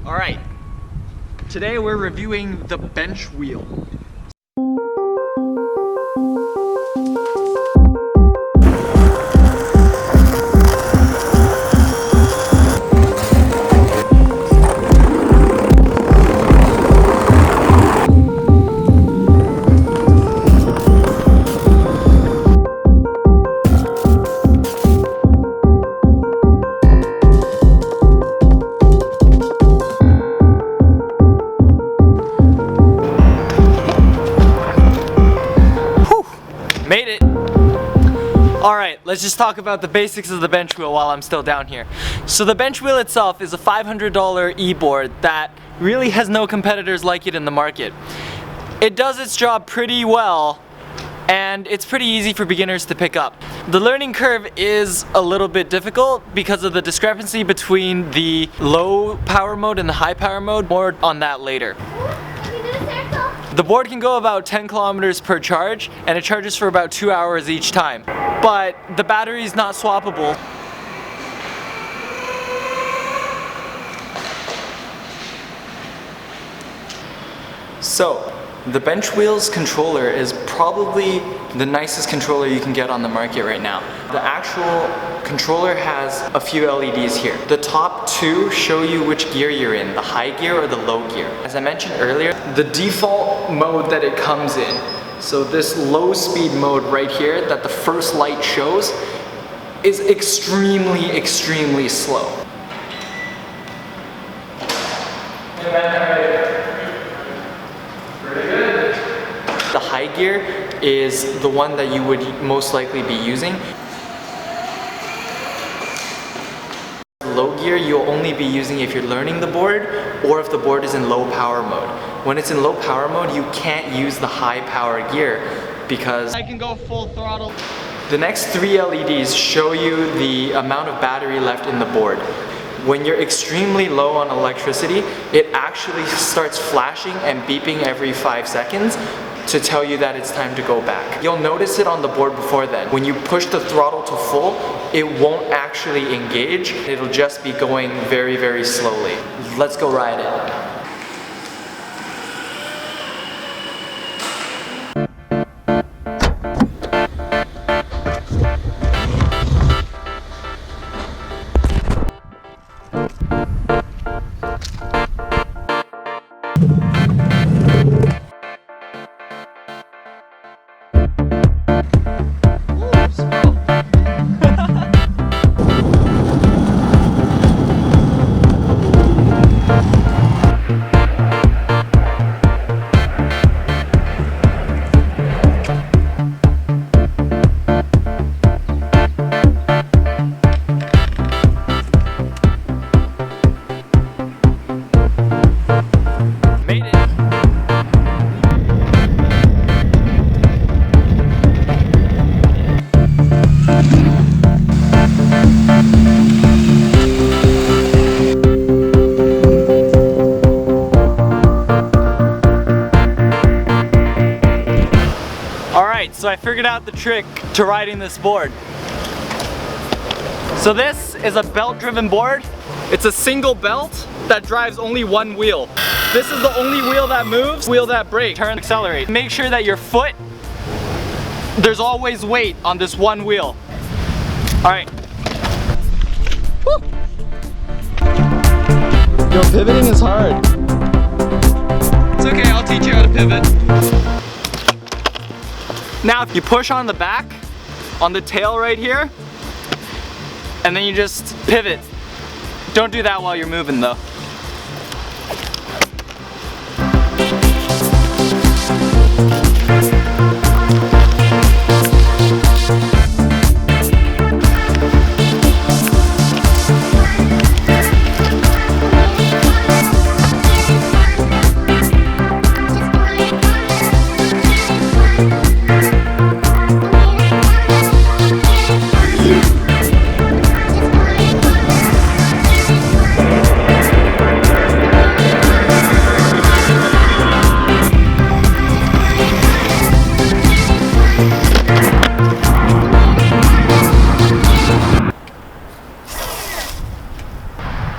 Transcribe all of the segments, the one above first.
Alright, today we're reviewing the BenchWheel. Made it! Alright, let's just talk about the basics of the BenchWheel while I'm still down here. So the BenchWheel itself is a $500 e-board that really has no competitors like it in the market. It does its job pretty well, and it's pretty easy for beginners to pick up. The learning curve is a little bit difficult because of the discrepancy between the low power mode and the high power mode. More on that later. The board can go about 10 kilometers per charge, and it charges for about 2 hours each time. But the battery is not swappable. So, the BenchWheel's controller is probably the nicest controller you can get on the market right now. The actual controller has a few LEDs here. The top two show you which gear you're in, the high gear or the low gear. As I mentioned earlier, the default mode that it comes in, so this low speed mode right here that the first light shows, is extremely slow. The high gear is the one that you would most likely be using. Low gear you'll only be using if you're learning the board or if the board is in low power mode. When it's in low power mode, you can't use the high power gear because I can go full throttle. The next three LEDs show you the amount of battery left in the board. When you're extremely low on electricity, it actually starts flashing and beeping every 5 seconds to tell you that it's time to go back. You'll notice it on the board before then. When you push the throttle to full, it won't actually engage. It'll just be going very slowly. Let's go ride it. So I figured out the trick to riding this board. So this is a belt-driven board. It's a single belt that drives only one wheel. This is the only wheel that moves, wheel that brakes, turn, accelerate. Make sure that your foot, there's always weight on this one wheel. All right. Woo. Yo, pivoting is hard. It's okay, I'll teach you how to pivot. Now if you push on the back, on the tail right here, and then you just pivot. Don't do that while you're moving though.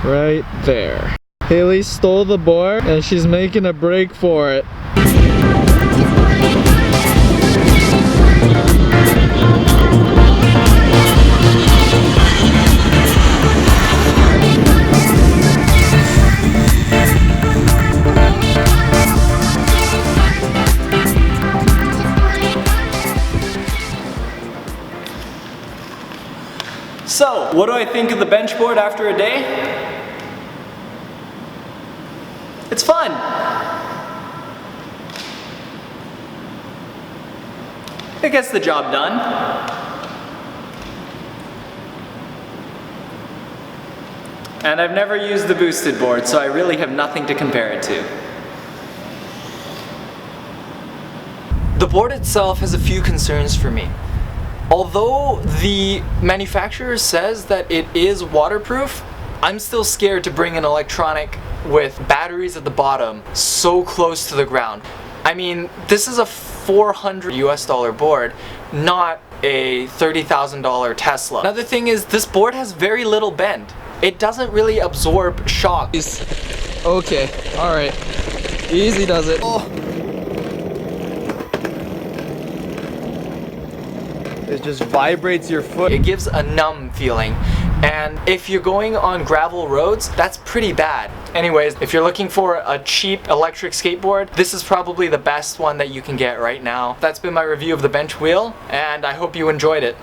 right there. Haley stole the board and she's making a break for it. So, what do I think of the bench board after a day? It's fun. It gets the job done. And I've never used the boosted board, so I really have nothing to compare it to. The board itself has a few concerns for me. Although the manufacturer says that it is waterproof, I'm still scared to bring an electronic with batteries at the bottom so close to the ground. I mean, this is a $400 US board, not a $30,000 Tesla. Another thing is this board has very little bend. It doesn't really absorb shock. Okay, alright. Easy does it. Oh. It just vibrates your foot. It gives a numb feeling. And if you're going on gravel roads, that's pretty bad. Anyways, if you're looking for a cheap electric skateboard, this is probably the best one that you can get right now. That's been my review of the BenchWheel, and I hope you enjoyed it.